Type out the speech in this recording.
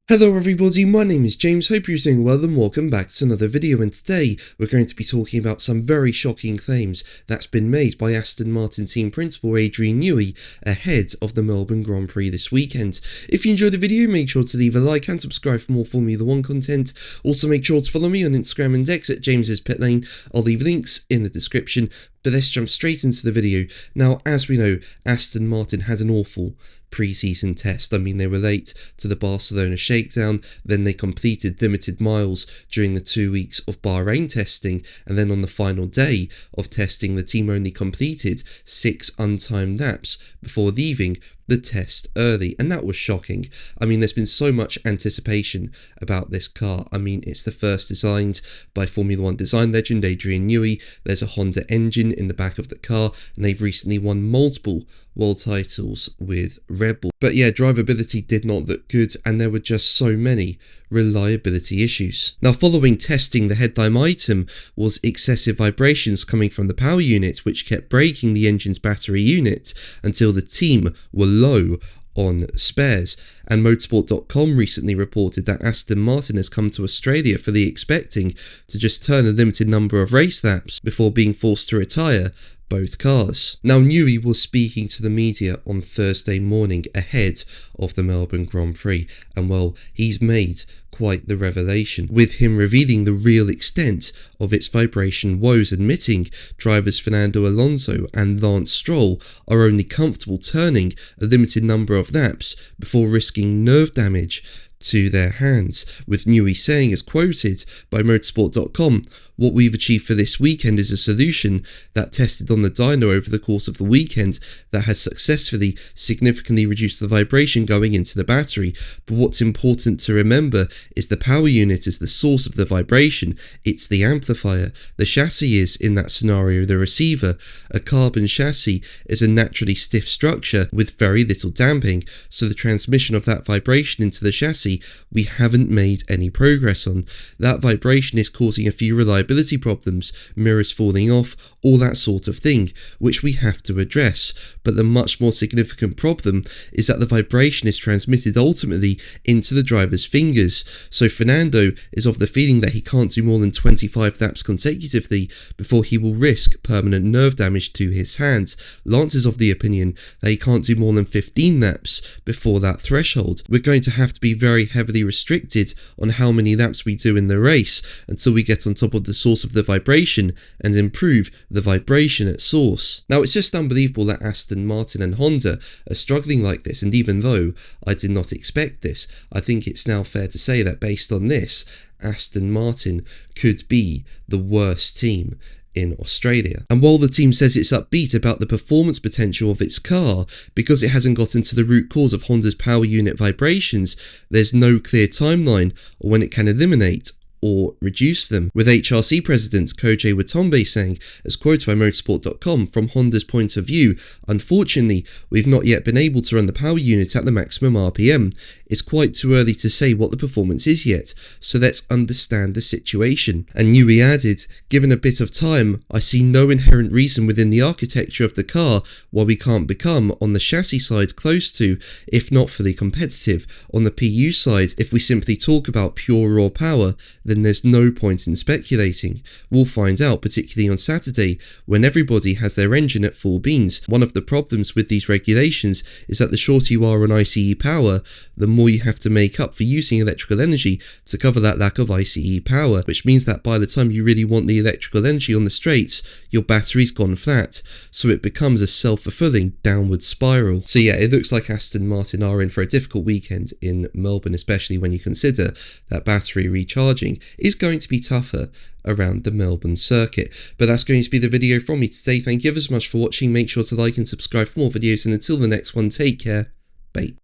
Hello everybody, my name is James, hope you're doing well and welcome back to another video, and today we're going to be talking about some very shocking claims that's been made by Aston Martin team principal Adrian Newey ahead of the Melbourne Grand Prix this weekend. If you enjoyed the video, make sure to leave a like and subscribe for more Formula 1 content. Also make sure to follow me on Instagram and X at James's Pit Lane. I'll leave links in the description, but let's jump straight into the video. Now, as we know, Aston Martin had an awful pre-season test. I mean, they were late to the Barcelona shakedown, then they completed limited miles during the 2 weeks of Bahrain testing, and then on the final day of testing, the team only completed 6 untimed laps before leaving the test early, and that was shocking. I mean, there's been so much anticipation about this car. I mean, it's the first designed by Formula 1 design legend Adrian Newey. There's a Honda engine in the back of the car, and they've recently won multiple world titles with Red Bull. But yeah, drivability did not look good, and there were just so many reliability issues. Now, following testing, the headline item was excessive vibrations coming from the power unit, which kept breaking the engine's battery unit until the team were low on spares. And motorsport.com recently reported that Aston Martin has come to Australia fully expecting to just turn a limited number of race laps before being forced to retire both cars. Now, Newey was speaking to the media on Thursday morning ahead of the Melbourne Grand Prix, and well, he's made quite the revelation, with him revealing the real extent of its vibration woes, admitting drivers Fernando Alonso and Lance Stroll are only comfortable turning a limited number of laps before risking nerve damage to their hands, with Newey saying, as quoted by motorsport.com, "What we've achieved for this weekend is a solution that tested on the dyno over the course of the weekend that has successfully significantly reduced the vibration going into the battery. But what's important to remember is the power unit is the source of the vibration. It's the amplifier. The chassis is, in that scenario, the receiver. A carbon chassis is a naturally stiff structure with very little damping, so the transmission of that vibration into the chassis we haven't made any progress on. That vibration is causing a few reliability problems, mirrors falling off, all that sort of thing, which we have to address. But the much more significant problem is that the vibration is transmitted ultimately into the driver's fingers. So Fernando is of the feeling that he can't do more than 25 laps consecutively before he will risk permanent nerve damage to his hands. Lance is of the opinion that he can't do more than 15 laps before that threshold. We're going to have to be very heavily restricted on how many laps we do in the race until we get on top of the source of the vibration and improve the vibration at source." Now, it's just unbelievable that Aston Martin and Honda are struggling like this, and even though I did not expect this, I think it's now fair to say that based on this, Aston Martin could be the worst team in Australia. And while the team says it's upbeat about the performance potential of its car because it hasn't gotten to the root cause of Honda's power unit vibrations, there's no clear timeline on when it can eliminate or reduce them, with HRC president Koji Watombe saying, as quoted by motorsport.com, "From Honda's point of view, unfortunately, we've not yet been able to run the power unit at the maximum RPM. It's quite too early to say what the performance is yet, so let's understand the situation." And Newey added, "Given a bit of time, I see no inherent reason within the architecture of the car why we can't become, on the chassis side, close to, if not fully competitive. On the PU side, if we simply talk about pure raw power, then there's no point in speculating. We'll find out, particularly on Saturday, when everybody has their engine at full beans. One of the problems with these regulations is that the shorter you are on ICE power, the more you have to make up for using electrical energy to cover that lack of ICE power, which means that by the time you really want the electrical energy on the straights, your battery's gone flat, so it becomes a self-fulfilling downward spiral." So yeah, it looks like Aston Martin are in for a difficult weekend in Melbourne, especially when you consider that battery recharging is going to be tougher around the Melbourne circuit. But that's going to be the video from me today. Thank you ever so much for watching. Make sure to like and subscribe for more videos, and until the next one, take care. Bye.